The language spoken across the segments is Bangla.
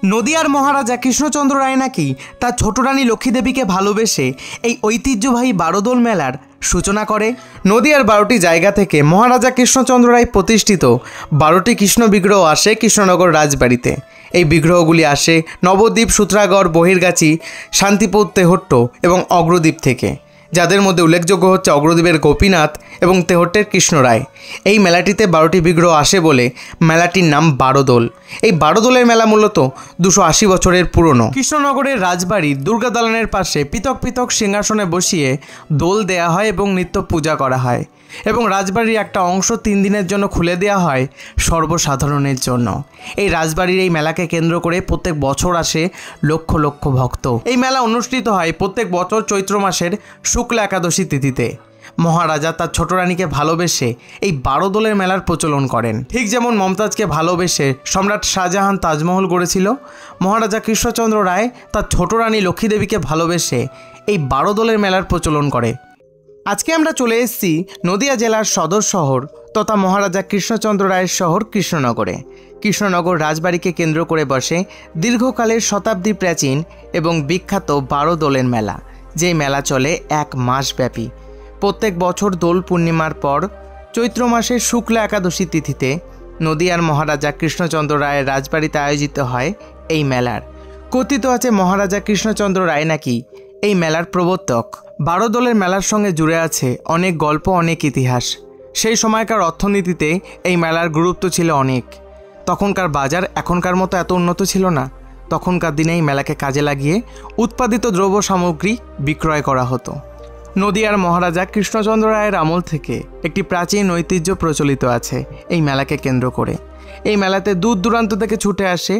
নদিয়ার মহারাজা কৃষ্ণচন্দ্র রায় নাকি তার ছোট রানী লক্ষ্মী দেবীকে ভালোবেসে এই ঐতিহ্যবাহী বারোদোল মেলার সূচনা করে। নদিয়ার 12টি জায়গা থেকে মহারাজা কৃষ্ণচন্দ্র রায় প্রতিষ্ঠিত 12টি কৃষ্ণ বিগ্রহ আসে কৃষ্ণনগর রাজবাড়িতে। এই বিগ্রহগুলি আসে নবদ্বীপ, সূত্রাগড়, বহির্গাছি, শান্তিপুর, তেহট্ট এবং অগ্রদ্বীপ থেকে, যাদের মধ্যে উল্লেখযোগ্য হচ্ছে অগ্রদ্বীপের গোপীনাথ এবং তেহট্টের কৃষ্ণরায়। এই মেলাটিতে 12টি বিগ্রহ আসে বলে মেলাটির নাম বারোদোল। এই বারোদোলের মেলা মূলত 280 বছরের পুরনো। কৃষ্ণনগরের রাজবাড়ির দুর্গা দালানের পাশে পৃথক পৃথক সিংহাসনে বসিয়ে দোল দেয়া হয় এবং নিত্য পূজা করা হয়, এবং রাজবাড়ির একটা অংশ 3 দিনের জন্য খুলে দেওয়া হয় সর্বসাধারণের জন্য। এই রাজবাড়ির এই মেলাকে কেন্দ্র করে প্রত্যেক বছর আসে লক্ষ লক্ষ ভক্ত। এই মেলা অনুষ্ঠিত হয় প্রত্যেক বছর চৈত্র মাসের শুক্লা একাদশী তিথিতে। মহারাজা তার ছোট রানীকে ভালোবেসে এই বারোদোলের মেলার প্রচলন করেন। ঠিক যেমন মমতাজকে ভালোবেসে সম্রাট শাহজাহান তাজমহল গড়েছিল, মহারাজা কৃষ্ণচন্দ্র রায় তার ছোট রানী লক্ষ্মী দেবীকে ভালোবেসে এই বারোদোলের মেলার প্রচলন করে। আজকে আমরা চলে এসেছি নদিয়া জেলার সদর শহর তথা মহারাজা কৃষ্ণচন্দ্র রায়ের শহর কৃষ্ণনগরে। কৃষ্ণনগর রাজবাড়িকে কেন্দ্র করে বসে দীর্ঘকালের শতাব্দী প্রাচীন এবং বিখ্যাত বারোদোলের মেলা, যেই মেলা চলে 1 মাস ব্যাপী। প্রত্যেক বছর দোল পূর্ণিমার পর চৈত্র মাসের শুক্লা একাদশী তিথিতে নদিয়ার মহারাজা কৃষ্ণচন্দ্র রায়ের রাজবাড়িতে আয়োজিত হয় এই মেলার। কথিত আছে মহারাজা কৃষ্ণচন্দ্র রায় নাকি এই মেলার প্রবর্তক। বারোদোলের মেলার সঙ্গে জুড়ে আছে অনেক গল্প, অনেক ইতিহাস। সেই সময়কার অর্থনীতিতে এই মেলার গুরুত্ব ছিল অনেক। তখনকার বাজার এখনকার মতো এত উন্নত ছিল না। তখনকার দিনে এই মেলাকে কাজে লাগিয়ে উৎপাদিত দ্রব্য সামগ্রী বিক্রয় করা হতো। নদিয়ার মহারাজা কৃষ্ণচন্দ্র রায়ের আমল থেকে একটি প্রাচীন ঐতিহ্য প্রচলিত আছে এই মেলাকে কেন্দ্র করে। এই মেলাতে দূর দূরান্ত থেকে ছুটে আসে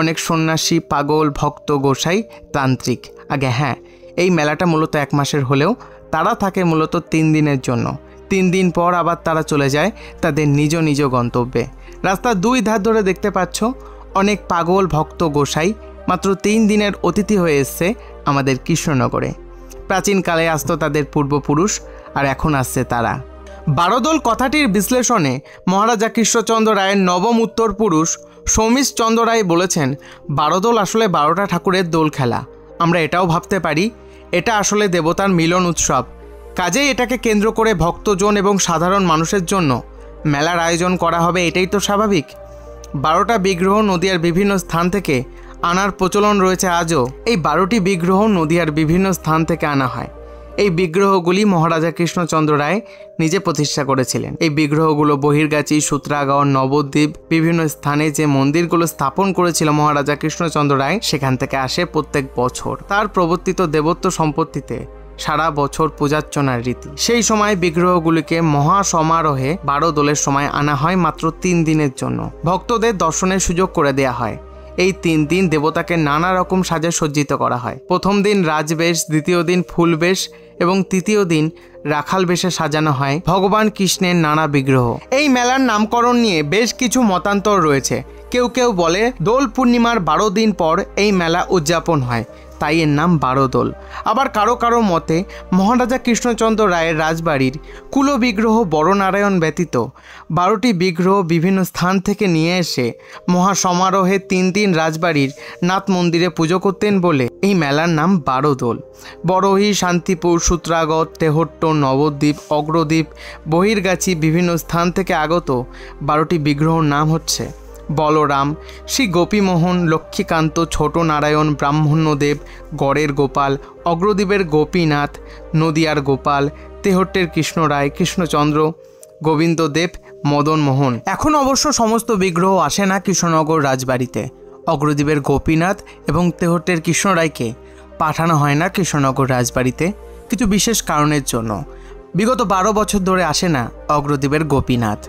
অনেক সন্ন্যাসী, পাগল, ভক্ত, গোসাই, তান্ত্রিক। আগে হ্যাঁ, এই মেলাটা মূলত 1 মাসের হলেও তারা থাকে মূলত 3 দিনের জন্য। 3 দিন পর আবার তারা চলে যায় তাদের নিজ নিজ গন্তব্যে। রাস্তার 2 ধার ধরে দেখতে পাচ্ছ অনেক পাগল, ভক্ত, গোসাই মাত্র 3 দিনের অতিথি হয়ে এসছে আমাদের কৃষ্ণনগরে। প্রাচীনকালে আসতো তাদের পূর্বপুরুষ, আর এখন আসছে তারা। বারোদোল কথাটির বিশ্লেষণে মহারাজা কৃষ্ণচন্দ্র রায়ের নবম উত্তর পুরুষ সৌমিশ চন্দ্র রায় বলেছেন, বারোদোল আসলে 12টা ঠাকুরের দোল খেলা। আমরা এটাও ভাবতে পারি এটা আসলে দেবতার মিলন উৎসব। কাজেই এটাকে কেন্দ্র করে ভক্তজন এবং সাধারণ মানুষের জন্য মেলার আয়োজন করা হবে, এটাই তো স্বাভাবিক। 12টা বিগ্রহ নদিয়ার বিভিন্ন স্থান থেকে আনার প্রচলন রয়েছে আজও। এই 12টি বিগ্রহ নদিয়ার বিভিন্ন স্থান থেকে আনা হয়। এই বিগ্রহগুলি মহারাজা কৃষ্ণচন্দ্র রায় নিজে প্রতিষ্ঠা করেছিলেন। এই বিগ্রহগুলো বহির্গাছি, সূত্রাগড়, নবদ্বীপ বিভিন্ন স্থানে যে মন্দিরগুলো স্থাপন করেছিল মহারাজা কৃষ্ণচন্দ্র রায়, সেখান থেকে আসে প্রত্যেক বছর। তার প্রবর্তিত দেবত্ব সম্পত্তিতে সারা বছর পূজার্চনার রীতি। সেই সময় বিগ্রহগুলিকে মহা সমারোহে বারোদোলের সময় আনা হয় মাত্র 3 দিনের জন্য। ভক্তদের দর্শনের সুযোগ করে দেয়া হয়। এই 3 দিন দেবতাকে নানা রকম সাজে সজ্জিত করা হয়। প্রথম দিন রাজবেশ, দ্বিতীয় দিন ফুল বেশ এবং তৃতীয় দিন রাখাল বেশে সাজানো হয় ভগবান কৃষ্ণের নানা বিগ্রহ। এই মেলার নামকরণ নিয়ে বেশ কিছু মতান্তর রয়েছে। কেউ কেউ বলে দোল পূর্ণিমার 12 দিন পর এই মেলা উদযাপন হয়, তাই এর নাম বারোদোল। আবার কারো কারো মতে মহারাজা কৃষ্ণচন্দ্র রায়ের রাজবাড়ির কুল বিগ্রহ বড়নারায়ণ ব্যতীত 12টি বিগ্রহ বিভিন্ন স্থান থেকে নিয়ে এসে মহাসমারোহে 3 দিন রাজবাড়ির নাথ মন্দিরে পুজো করতেন বলে এই মেলার নাম বারোদোল। বড়হি, শান্তিপুর, সূত্রাগড়, তেহট্ট, নবদ্বীপ, অগ্রদ্বীপ, বহির্গাছি বিভিন্ন স্থান থেকে আগত 12টি বিগ্রহর নাম হচ্ছে বলরাম, শ্রী গোপীমোহন, লক্ষ্মীকান্ত, ছোট নারায়ণ, ব্রাহ্মণ্যদেব, গড়ের গোপাল, অগ্রদ্বীপের গোপীনাথ, নদিয়ার গোপাল, তেহট্টের কৃষ্ণরায়, কৃষ্ণচন্দ্র, গোবিন্দদেব, মদন মোহন। এখন অবশ্য সমস্ত বিগ্রহ আসে না কৃষ্ণনগর রাজবাড়িতে। অগ্রদ্বীপের গোপীনাথ এবং তেহট্টের কৃষ্ণরায়কে পাঠানো হয় না কৃষ্ণনগর রাজবাড়িতে কিছু বিশেষ কারণের জন্য। বিগত 12 বছর ধরে আসে না অগ্রদ্বীপের গোপীনাথ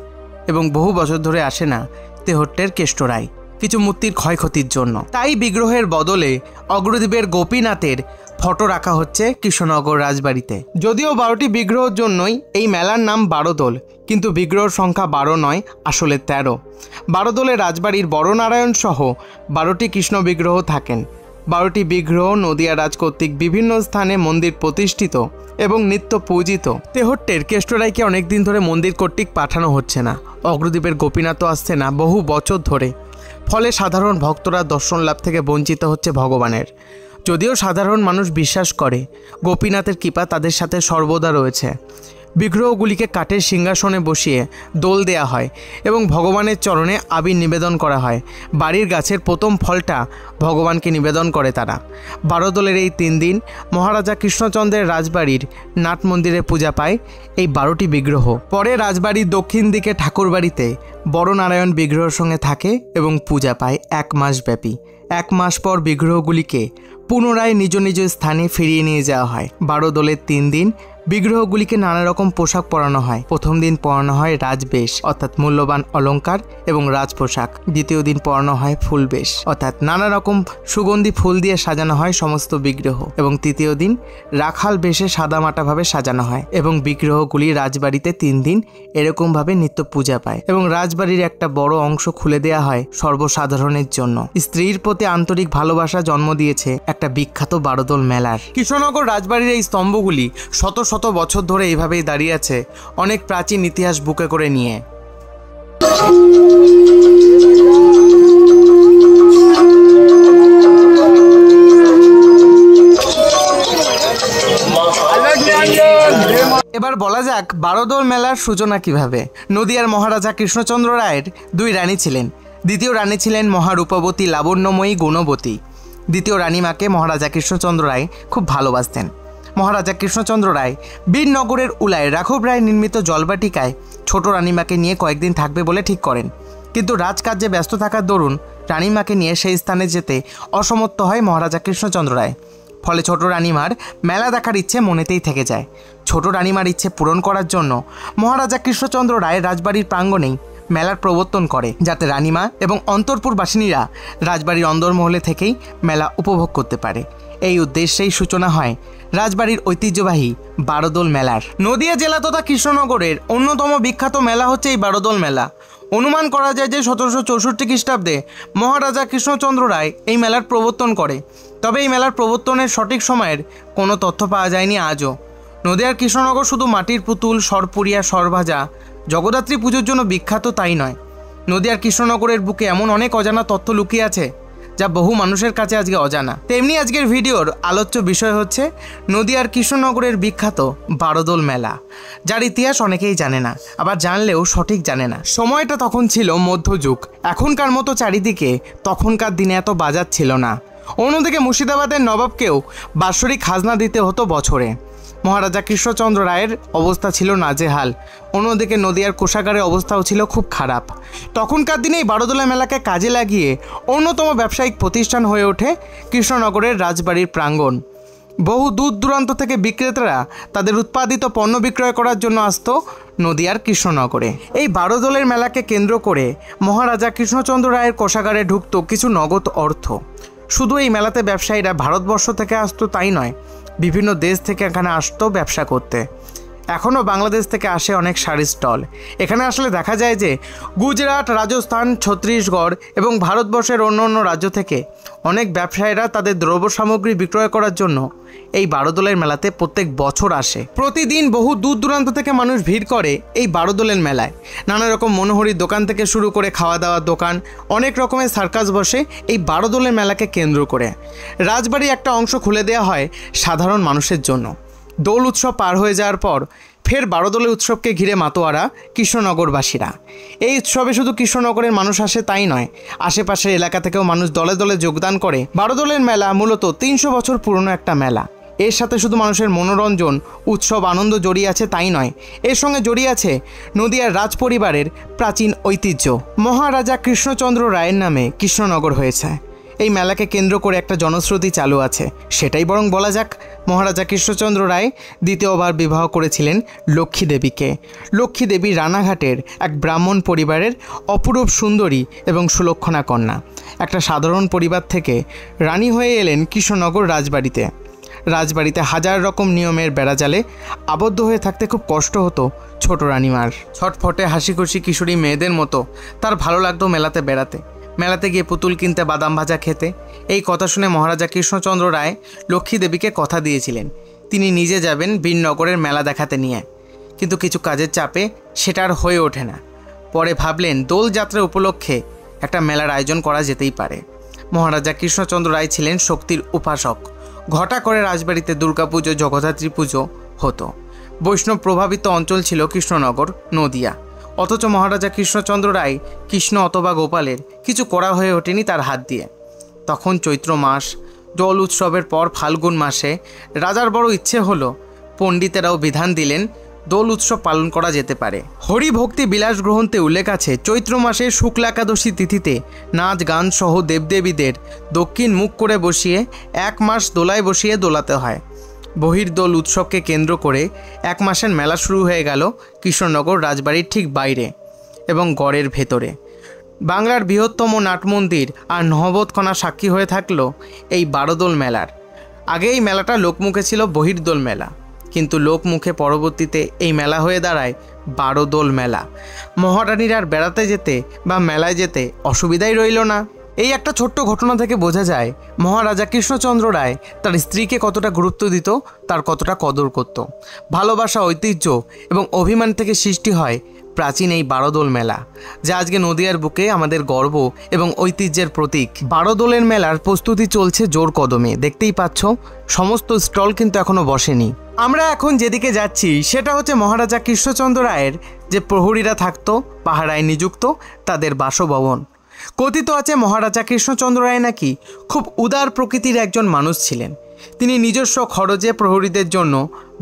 এবং বহু বছর ধরে আসে না তেহট্টের কেষ্টরায় কিছু মূর্তির ক্ষয়ক্ষতির জন্য। তাই বিগ্রহের বদলে অগ্রদ্বীপের গোপীনাথের ফটো রাখা হচ্ছে কৃষ্ণনগর রাজবাড়িতে। যদিও 12টি বিগ্রহের জন্যই এই মেলার নাম বারোদোল, কিন্তু বিগ্রহের সংখ্যা 12 নয়, আসলে 13। বারোদোলে রাজবাড়ির বড়নারায়ণ সহ 12টি কৃষ্ণ বিগ্রহ থাকেন। 12টি বিগ্রহ নদিয়া রাজ কর্তৃক বিভিন্ন স্থানে মন্দির প্রতিষ্ঠিত এবং নিত্য পূজিত। তেহট্টের কেষ্টরায়কে অনেকদিন ধরে মন্দির কর্তৃক পাঠানো হচ্ছে না। অগ্রদ্বীপের গোপীনাথও আসছে না বহু বছর ধরে। ফলে সাধারণ ভক্তরা দর্শন লাভ থেকে বঞ্চিত হচ্ছে ভগবানের। যদিও সাধারণ মানুষ বিশ্বাস করে গোপীনাথের কৃপা তাদের সাথে সর্বদা রয়েছে। বিগ্রহগুলিকে কাঠের সিংহাসনে বসিয়ে দোল দেয়া হয় এবং ভগবানের চরণে আবির নিবেদন করা হয়। বাড়ির গাছের প্রথম ফলটা ভগবানকে নিবেদন করে তারা। বারোদোলের এই 3 দিন মহারাজা কৃষ্ণচন্দ্রের রাজবাড়ির নাট মন্দিরে পূজা পায় এই 12টি বিগ্রহ। পরে রাজবাড়ির দক্ষিণ দিকে ঠাকুরবাড়িতে বড় নারায়ণ বিগ্রহের সঙ্গে থাকে এবং পূজা পায় 1 মাস ব্যাপী। 1 মাস পর বিগ্রহগুলিকে পুনরায় নিজ নিজ স্থানে ফিরিয়ে নিয়ে যাওয়া হয়। বারোদোলের 3 দিন বিগ্রহগুলিকে নানা রকম পোশাক পরানো হয়। প্রথম দিন পরানো হয় রাজবেশ অর্থাৎ মূল্যবান অলংকার এবং রাজ পোশাক। দ্বিতীয় দিন পরানো হয় ফুলবেশ অর্থাৎ নানা রকম সুগন্ধি ফুল দিয়ে সাজানো হয় সমস্ত বিগ্রহ, এবং তৃতীয় দিন রাখাল বেশে সাদামাটাভাবে সাজানো হয় এবং বিগ্রহগুলি রাজবাড়িতে 3 দিন এরকমভাবে নিত্য পূজা পায় এবং রাজবাড়ির একটা বড় অংশ খুলে দেওয়া হয় সর্বসাধারণের জন্য। স্ত্রীর প্রতি আন্তরিক ভালোবাসা জন্ম দিয়েছে একটা বিখ্যাত বারোদোল মেলার। কৃষ্ণনগর রাজবাড়ির এই স্তম্ভগুলি শত শত বছর ধরে এইভাবেই দাঁড়িয়ে আছে, অনেক প্রাচীন ইতিহাস বুকে করে নিয়ে। এবার বলা যাক বারোদোল মেলার সূচনা কিভাবে। নদিয়ার মহারাজা কৃষ্ণচন্দ্র রায়ের 2 রানী ছিলেন। দ্বিতীয় রানী ছিলেন মহারূপবতী লাবণ্যময়ী গুণবতী। দ্বিতীয় রানীমাকে মহারাজা কৃষ্ণচন্দ্র রায় খুব ভালোবাসতেন। মহারাজা কৃষ্ণচন্দ্র রায় বীরনগরের উলায় রাঘব রায় নির্মিত জলবাটিকায় ছোট রানীমাকে নিয়ে কয়েকদিন থাকবে বলে ঠিক করেন, কিন্তু রাজকার্যে ব্যস্ত থাকার দরুন রানীমাকে নিয়ে সেই স্থানে যেতে অসমর্থ হয় মহারাজা কৃষ্ণচন্দ্র রায়। ফলে ছোট রানীমার মেলা দেখার ইচ্ছে মনেতেই থেকে যায়। ছোট রানীমার ইচ্ছে পূরণ করার জন্য মহারাজা কৃষ্ণচন্দ্র রায় রাজবাড়ির প্রাঙ্গণেই মেলার প্রবর্তন করে, যাতে রানীমা এবং অন্তরপুরবাসিনীরা রাজবাড়ির অন্দরমহলে থেকেই মেলা উপভোগ করতে পারে। এই উদ্দেশ্যেই সূচনা হয় রাজবাড়ির ঐতিহ্যবাহী বারোদোল মেলার। নদিয়া জেলা তথা কৃষ্ণনগরের অন্যতম বিখ্যাত মেলা হচ্ছে এই বারোদোল মেলা। অনুমান করা যায় যে 1764 খ্রিস্টাব্দে মহারাজা কৃষ্ণচন্দ্র রায় এই মেলার প্রবর্তন করে। তবে এই মেলার প্রবর্তনের সঠিক সময়ের কোনো তথ্য পাওয়া যায়নি আজও। নদিয়ার কৃষ্ণনগর শুধু মাটির পুতুল, সরপুরিয়া, সরভাজা, জগদ্ধাত্রী পুজোর জন্য বিখ্যাত তাই নয়, নদিয়ার কৃষ্ণনগরের বুকে এমন অনেক অজানা তথ্য লুকিয়ে আছে যা বহু মানুষের কাছে আজকে অজানা। তেমনি আজকের ভিডিওর আলোচ্য বিষয় হচ্ছে নদিয়ার কৃষ্ণনগরের বিখ্যাত বারোদোল মেলা, যার ইতিহাস অনেকেই জানে না, আবার জানলেও সঠিক জানে না। সময়টা তখন ছিল মধ্যযুগ। এখনকার মতো চারিদিকে তখনকার দিনে এত বাজার ছিল না। অন্যদিকে মুর্শিদাবাদের নবাবকেও বাৎসরিক খাজনা দিতে হতো বছরে। মহারাজা কৃষ্ণচন্দ্র রায়ের অবস্থা ছিল নাজেহাল। অন্যদিকে নদিয়ার কোষাগারের অবস্থাও ছিল খুব খারাপ। তখনকার দিনেই বারোদোলা মেলাকে কাজে লাগিয়ে অন্যতম ব্যবসায়িক প্রতিষ্ঠান হয়ে ওঠে কৃষ্ণনগরের রাজবাড়ির প্রাঙ্গণ। বহু দূর দূরান্ত থেকে বিক্রেতারা তাদের উৎপাদিত পণ্য বিক্রয় করার জন্য আসতো নদিয়ার কৃষ্ণনগরে। এই বারোদোলের মেলাকে কেন্দ্র করে মহারাজা কৃষ্ণচন্দ্র রায়ের কোষাগারে ঢুকত কিছু নগদ অর্থ। শুধু এই মেলাতে ব্যবসায়ীরা ভারতবর্ষ থেকে আসতো তাই নয়, বিভিন্ন দেশ থেকে এখানে আসতো ব্যবসা করতে। এখনও বাংলাদেশ থেকে আসে অনেক শাড়ির স্টল। এখানে আসলে দেখা যায় যে গুজরাট, রাজস্থান, ছত্তিশগড় এবং ভারতবর্ষের অন্য অন্য রাজ্য থেকে অনেক ব্যবসায়ীরা তাদের দ্রব্য সামগ্রী বিক্রয় করার জন্য এই বারোদোলের মেলাতে প্রত্যেক বছর আসে। প্রতিদিন বহু দূর দূরান্ত থেকে মানুষ ভিড় করে এই বারোদোলের মেলায়। নানা রকম মনোহরির দোকান থেকে শুরু করে খাওয়া দাওয়ার দোকান, অনেক রকমের সার্কাস বসে এই বারোদোলের মেলাকে কেন্দ্র করে। রাজবাড়ির একটা অংশ খুলে দেওয়া হয় সাধারণ মানুষের জন্য। দোল উৎসব পার হয়ে যাওয়ার পর ফের বারোদোলের উৎসবকে ঘিরে মাতোয়ারা কৃষ্ণনগরবাসীরা। এই উৎসবে শুধু কৃষ্ণনগরের মানুষ আসে তাই নয়, আশেপাশের এলাকা থেকেও মানুষ দলে দলে যোগদান করে। বারোদোলের মেলা মূলত 300 বছর পুরনো একটা মেলা। এর সাথে শুধু মানুষের মনোরঞ্জন, উৎসব, আনন্দ জড়িয়ে আছে তাই নয়, এর সঙ্গে জড়িয়ে আছে নদিয়ার রাজ পরিবারের প্রাচীন ঐতিহ্য। মহারাজা কৃষ্ণচন্দ্র রায়ের নামে কৃষ্ণনগর হয়েছে। এই মেলাকে কেন্দ্র করে একটা জনশ্রুতি চালু আছে, সেটাই বরং বলা যাক। মহারাজা কৃষ্ণচন্দ্র রায় দ্বিতীয়বার বিবাহ করেছিলেন লক্ষ্মী দেবীকে। লক্ষ্মী দেবী রানাঘাটের এক ব্রাহ্মণ পরিবারের অপরূপ সুন্দরী এবং সুলক্ষণা কন্যা। একটা সাধারণ পরিবার থেকে রানী হয়ে এলেন কৃষ্ণনগর রাজবাড়িতে। রাজবাড়িতে হাজার রকম নিয়মের বেড়াজালে আবদ্ধ হয়ে থাকতে খুব কষ্ট হতো ছোট রানীমার। ছটফটে হাসিখুশি কিশোরী মেয়েদের মতো তার ভালো লাগতো মেলাতে বেড়াতে, মেলাতে গিয়ে পুতুল কিনতে, বাদাম ভাজা খেতে। এই কথা শুনে মহারাজা কৃষ্ণচন্দ্র রায় লক্ষ্মী দেবীকে কথা দিয়েছিলেন তিনি নিজে যাবেন বীরনগরের মেলা দেখাতে নিয়ে, কিন্তু কিছু কাজের চাপে সেটা আর হয়ে ওঠে না। পরে ভাবলেন দোলযাত্রা উপলক্ষে একটা মেলার আয়োজন করা যেতেই পারে। মহারাজা কৃষ্ণচন্দ্র রায় ছিলেন শক্তির উপাসক। ঘটা করে রাজবাড়িতে দুর্গাপুজো, জগদ্ধাত্রী পুজো হতো। বৈষ্ণব প্রভাবিত অঞ্চল ছিল কৃষ্ণনগর, নদিয়া। অথচ মহারাজা কৃষ্ণচন্দ্র রায় কৃষ্ণ অথবা গোপালের কিছু করা হয়ে ওঠেনি তার হাত দিয়ে। তখন চৈত্র মাস, দোল উৎসবের পর ফাল্গুন মাসে রাজার বড় ইচ্ছে হলো, পণ্ডিতেরাও বিধান দিলেন দোল উৎসব পালন করা যেতে পারে। হরিভক্তি বিলাস গ্রন্থে উল্লেখ আছে, চৈত্র মাসে শুক্লা একাদশী তিথিতে নাচ গান সহ দেবদেবীদের দক্ষিণ মুখ করে বসিয়ে 1 মাস দোলায় বসিয়ে দোলাতে হয়। বহির্দোল উৎসবকে কেন্দ্র করে 1 মাসের মেলা শুরু হয়ে গেল কৃষ্ণনগর রাজবাড়ির ঠিক বাইরে এবং গড়ের ভেতরে। বাংলার বৃহত্তম নাটমন্দির আর নহবতখানা সাক্ষী হয়ে থাকলো এই বারোদোল মেলার। আগে এই মেলাটা লোকমুখে ছিল বহির্দোল মেলা, কিন্তু লোকমুখে পরবর্তীতে এই মেলা হয়ে দাঁড়ায় বারোদোল মেলা। মহারানীর আর বেড়াতে যেতে বা মেলায় যেতে অসুবিধাই রইল না। এই একটা ছোট্ট ঘটনা থেকে বোঝা যায় মহারাজা কৃষ্ণচন্দ্র রায় তার স্ত্রীকে কতটা গুরুত্ব দিত, তার কতটা কদর করত। ভালোবাসা, ঐতিহ্য এবং অভিমান থেকে সৃষ্টি হয় প্রাচীন এই বারোদোল মেলা, যা আজকে নদিয়ার বুকে আমাদের গর্ব এবং ঐতিহ্যের প্রতীক। বারোদোলের মেলার প্রস্তুতি চলছে জোর কদমে। দেখতেই পাচ্ছ, সমস্ত স্টল কিন্তু এখনো বসেনি। আমরা এখন যেদিকে যাচ্ছি সেটা হচ্ছে মহারাজা কৃষ্ণচন্দ্র রায়ের যে প্রহরীরা থাকতো পাহারায় নিযুক্ত, তাদের বাসভবন। কথিত আছে মহারাজা কৃষ্ণচন্দ্র রায় নাকি খুব উদার প্রকৃতির একজন মানুষ ছিলেন। তিনি নিজস্ব খরচে প্রহরীদের জন্য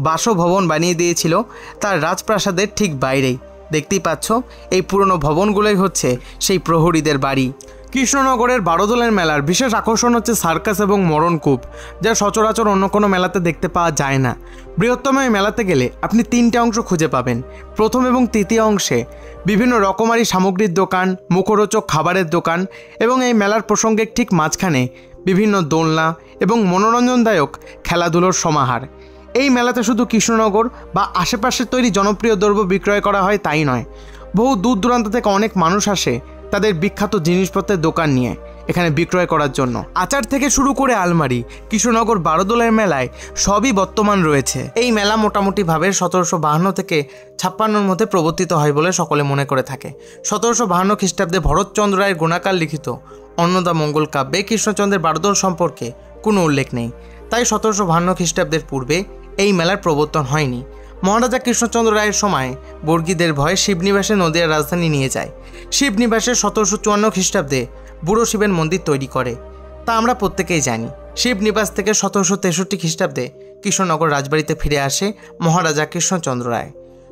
বাসভবন বানিয়ে দিয়েছিল তার রাজপ্রাসাদের ঠিক বাইরেই। দেখতেই পাচ্ছ, এই পুরনো ভবনগুলোই হচ্ছে সেই প্রহরীদের বাড়ি। কৃষ্ণনগরের বারোদোলের মেলার বিশেষ আকর্ষণ হচ্ছে সার্কাস এবং মরণকূপ, যা সচরাচর অন্য কোনো মেলাতে দেখতে পাওয়া যায় না। বৃহত্তম এই মেলাতে গেলে আপনি 3টে অংশ খুঁজে পাবেন। প্রথম এবং তৃতীয় অংশে বিভিন্ন রকমারি সামগ্রীর দোকান, মুখরোচক খাবারের দোকান এবং এই মেলার প্রসঙ্গে ঠিক মাঝখানে বিভিন্ন দোলনা এবং মনোরঞ্জনদায়ক খেলাধুলোর সমাহার। এই মেলাতে শুধু কৃষ্ণনগর বা আশেপাশের তৈরি জনপ্রিয় দ্রব্য বিক্রয় করা হয় তাই নয়, বহু দূর দূরান্ত থেকে অনেক মানুষ আসে তাদের বিখ্যাত জিনিসপত্রের দোকান নিয়ে এখানে বিক্রয় করার জন্য। আচার থেকে শুরু করে আলমারি, কৃষ্ণনগর বারোদোলের মেলায় সবই বর্তমান রয়েছে। এই মেলা মোটামুটিভাবে 1752 থেকে 56 মধ্যে প্রবর্তিত হয় বলে সকলে মনে করে থাকে। 1752 খ্রিস্টাব্দে ভরতচন্দ্র রায়ের গুণাকার লিখিত অন্নদা মঙ্গল কাব্যে কৃষ্ণচন্দ্রের বারোদোল সম্পর্কে কোনো উল্লেখ নেই। তাই 1752 খ্রিস্টাব্দের পূর্বে এই মেলার প্রবর্তন হয়নি। মহারাজা কৃষ্ণচন্দ্র রায়ের সময় বর্গীদের ভয়ে শিবনিবাসে নদিয়ার রাজধানী নিয়ে যায়। শিবনিবাসে 1754 খ্রিস্টাব্দে বুড়ো শিবের মন্দির তৈরি করে, তা আমরা প্রত্যেকেই জানি। শিবনিবাস থেকে 1763 খ্রিস্টাব্দে কৃষ্ণনগর রাজবাড়িতে ফিরে আসে মহারাজা কৃষ্ণচন্দ্র রায়।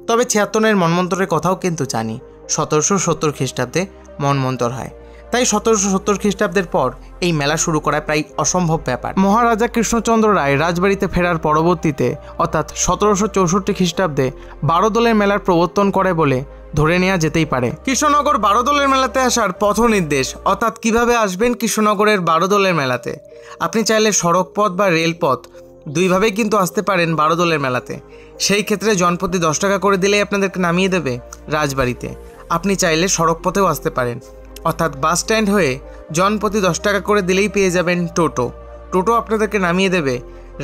তবে 76 মন্বন্তরের কথাও কিন্তু জানি। 1770 খ্রিস্টাব্দে মন্বন্তর হয়, তাই 1770 খ্রিস্টাব্দের পর এই মেলা শুরু করা প্রায় অসম্ভব ব্যাপার। মহারাজা কৃষ্ণচন্দ্র রায় রাজবাড়িতে ফেরার পরবর্তীতে অর্থাৎ 1764 খ্রিস্টাব্দে বারোদোলের মেলার প্রবর্তন করে বলে ধরে নেওয়া যেতেই পারে। কৃষ্ণনগর বারোদোলের মেলাতে আসার পথ নির্দেশ, অর্থাৎ কিভাবে আসবেন কৃষ্ণনগরের বারোদোলের মেলাতে। আপনি চাইলে সড়ক পথ বা রেলপথ দুইভাবেই কিন্তু আসতে পারেন বারোদোলের মেলাতে। সেই ক্ষেত্রে জনপ্রতি 10 টাকা করে দিলেই আপনাদেরকে নামিয়ে দেবে রাজবাড়িতে। আপনি চাইলে সড়ক পথেও আসতে পারেন, অর্থাৎ বাস স্ট্যান্ড হয়ে জনপ্রতি 10 টাকা করে দিলেই পেয়ে যাবেন টোটো। টোটো আপনাদেরকে নামিয়ে দেবে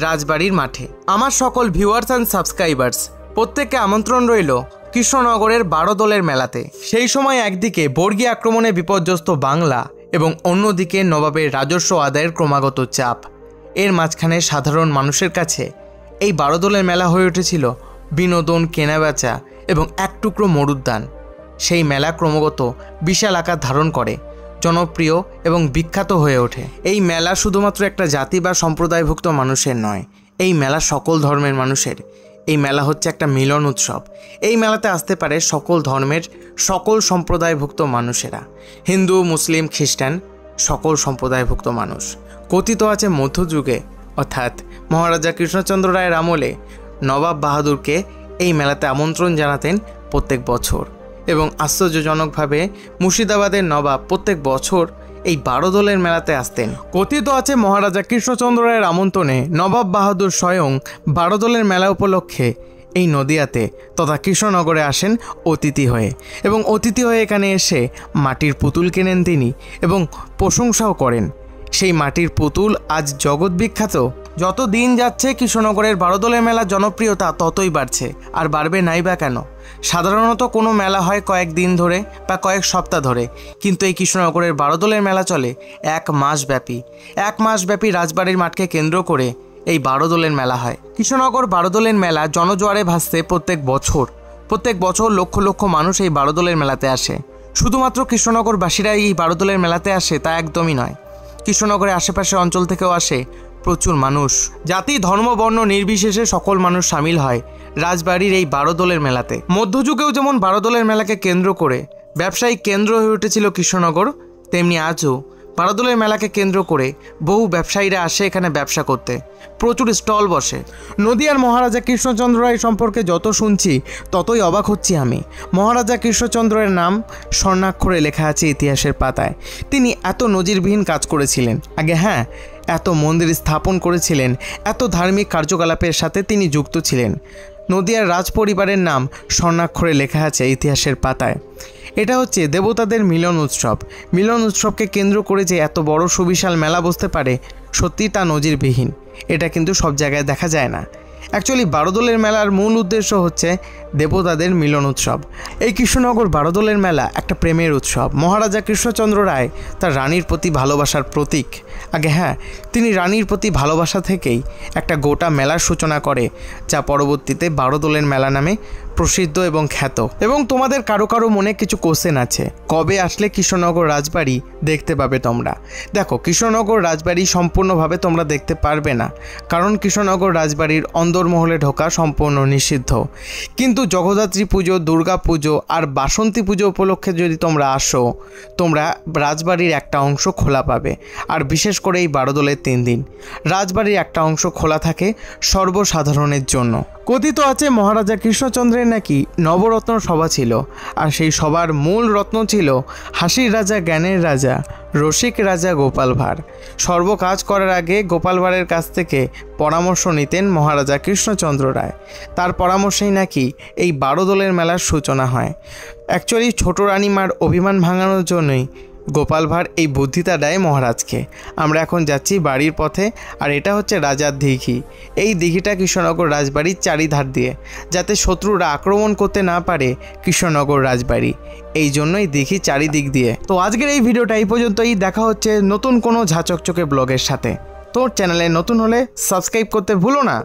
রাজবাড়ির মাঠে। আমার সকল ভিউয়ার্স অ্যান্ড সাবস্ক্রাইবার্স প্রত্যেককে আমন্ত্রণ রইল কৃষ্ণনগরের বারোদোলের মেলাতে। সেই সময় একদিকে বর্গী আক্রমণে বিপর্যস্ত বাংলা এবং অন্যদিকে নবাবের রাজস্ব আদায়ের ক্রমাগত চাপ। এর মাঝখানে সাধারণ মানুষের কাছে এই বারোদোলের মেলা হয়ে উঠেছিল বিনোদন, কেনাবেচা এবং এক টুকরো মরুদ্যান। সেই মেলা ক্রমাগত বিশাল আকার ধারণ করে, জনপ্রিয় এবং বিখ্যাত হয়ে ওঠে। এই মেলা শুধুমাত্র একটা জাতি বা সম্প্রদায়ভুক্ত মানুষের নয়, এই মেলা সকল ধর্মের মানুষের। এই মেলা হচ্ছে একটা মিলন উৎসব। এই মেলাতে আসতে পারে সকল ধর্মের, সকল সম্প্রদায়ভুক্ত মানুষেরা, হিন্দু, মুসলিম, খ্রিস্টান, সকল সম্প্রদায়ভুক্ত মানুষ। কথিত আছে মধ্যযুগে অর্থাৎ মহারাজা কৃষ্ণচন্দ্র রায়ের আমলে নবাব বাহাদুরকে এই মেলাতে আমন্ত্রণ জানাতেন প্রত্যেক বছর, এবং আশ্চর্যজনকভাবে মুর্শিদাবাদের নবাব প্রত্যেক বছর এই বারোদোলের মেলাতে আসতেন। কথিত আছে মহারাজা কৃষ্ণচন্দ্র রায়ের আমন্ত্রণে নবাব বাহাদুর স্বয়ং বারোদোলের মেলা উপলক্ষে এই নদিয়াতে তথা কৃষ্ণনগরে আসেন অতিথি হয়ে, এবং অতিথি হয়ে এখানে এসে মাটির পুতুল কেনেন তিনি এবং প্রশংসাও করেন। সেই মাটির পুতুল আজ জগৎ বিখ্যাত। যত দিন যাচ্ছে কৃষ্ণনগরের বারোদলের মেলার জনপ্রিয়তা ততই বাড়ছে, আর বাড়বে নাই বা কেন। সাধারণত কোনো মেলা হয় কয়েকদিন ধরে বা কয়েক সপ্তাহ ধরে, কিন্তু এই কৃষ্ণনগরের বারোদলের মেলা চলে 1 মাস ব্যাপী। 1 মাস ব্যাপী রাজবাড়ির মাঠকে কেন্দ্র করে এই বারোদলের মেলা হয়। কৃষ্ণনগর বারোদলের মেলা জনজোয়ারে ভাসতে প্রত্যেক বছর লক্ষ লক্ষ মানুষ এই বারোদলের মেলাতে আসে। শুধুমাত্র কৃষ্ণনগরবাসীরাই এই বারোদলের মেলাতে আসে তা একদমই নয়, কৃষ্ণনগরের আশেপাশের অঞ্চল থেকেও আসে প্রচুর মানুষ। জাতি ধর্ম বর্ণ নির্বিশেষে সকল মানুষ সামিল হয় রাজবাড়ির এই বারোদলের মেলাতে। মধ্যযুগেও যেমন বারোদলের মেলাকে কেন্দ্র করে ব্যবসায়িক কেন্দ্র হয়ে উঠেছিল কৃষ্ণনগর, তেমনি আজও বারোদলের মেলাকে কেন্দ্র করে বহু ব্যবসায়ীরা আসে এখানে ব্যবসা করতে। প্রচুর স্টল বসে। নদিয়ার মহারাজা কৃষ্ণচন্দ্র রায় সম্পর্কে যত শুনছি ততই অবাক হচ্ছি আমি। মহারাজা কৃষ্ণচন্দ্রের নাম স্বর্ণাক্ষরে লেখা আছে ইতিহাসের পাতায়। তিনি এত নজিরবিহীন কাজ করেছিলেন আগে, হ্যাঁ, এত মন্দির স্থাপন করেছিলেন, এত ধার্মিক কার্যকলাপের সাথে তিনি যুক্ত ছিলেন। নদিয়ার রাজ পরিবারের নাম স্বর্ণাক্ষরে লেখা আছে ইতিহাসের পাতায়। এটা হচ্ছে দেবতাদের মিলন উৎসব। মিলন উৎসবকে কেন্দ্র করে যে এত বড় সুবিশাল মেলা বসতে পারে, সত্যি তা নজিরবিহীন। এটা কিন্তু সব জায়গায় দেখা যায় না। অ্যাকচুয়ালি বারোদলের মেলার মূল উদ্দেশ্য হচ্ছে দেবতাদের মিলন উৎসব। এই কৃষ্ণনগর বারোদলের মেলা একটা প্রেমের উৎসব। মহারাজা কৃষ্ণচন্দ্র রায় তার রানীর প্রতি ভালোবাসার প্রতীক। আগে, হ্যাঁ, তিনি রানীর প্রতি ভালোবাসা থেকেই একটা গোটা মেলার সূচনা করে, যা পরবর্তীতে বারোদলের মেলা নামে প্রসিদ্ধ এবং খ্যাত। এবং তোমাদের কারো কারো মনে কিছু কোশ্চেন আছে, কবে আসলে কৃষ্ণনগর রাজবাড়ি দেখতে পাবে তোমরা? দেখো, কৃষ্ণনগর রাজবাড়ি সম্পূর্ণভাবে তোমরা দেখতে পারবে না, কারণ কৃষ্ণনগর রাজবাড়ির অন্দরমহলে ঢোকা সম্পূর্ণ নিষিদ্ধ। কিন্তু জগদ্ধাত্রী পুজো, দুর্গা পুজো আর বাসন্তী পুজো উপলক্ষে যদি তোমরা আসো, তোমরা রাজবাড়ির একটা অংশ খোলা পাবে। আর বিশেষ করে এই বারোদলের 3 দিন রাজবাড়ির একটা অংশ খোলা থাকে সর্বসাধারণের জন্য। কথিত আছে মহারাজা কৃষ্ণচন্দ্রের নাকি নবরত্ন সভা ছিল, আর সেই সভার মূল রত্ন ছিল হাসির রাজা, জ্ঞানের রাজা, রসিক রাজা গোপাল ভাঁড়। সর্বকাজ করার আগে গোপাল ভাঁড়ের কাছ থেকে পরামর্শ নিতেন মহারাজা কৃষ্ণচন্দ্র রায়। তার পরামর্শেই নাকি এই বারোদলের মেলার সূচনা হয়। অ্যাকচুয়ালি ছোট রানীমার অভিমান ভাঙানোর জন্যই গোপাল ভাঁড় এই বুদ্ধিটা দেয় মহারাজকে। আমরা এখন যাচ্ছি বাড়ির পথে, আর এটা হচ্ছে রাজার দিঘি। এই দিঘিটা কৃষ্ণনগর রাজবাড়ির চারিধার দিয়ে, যাতে শত্রুরা আক্রমণ করতে না পারে কৃষ্ণনগর রাজবাড়ি, এই জন্যই দিঘি চারিদিক দিয়ে। তো আজকের এই ভিডিওটা এই পর্যন্তই। দেখা হচ্ছে নতুন কোনো ঝাঁচকচকে ব্লগের সাথে। তোর চ্যানেলে নতুন হলে সাবস্ক্রাইব করতে ভুলো না।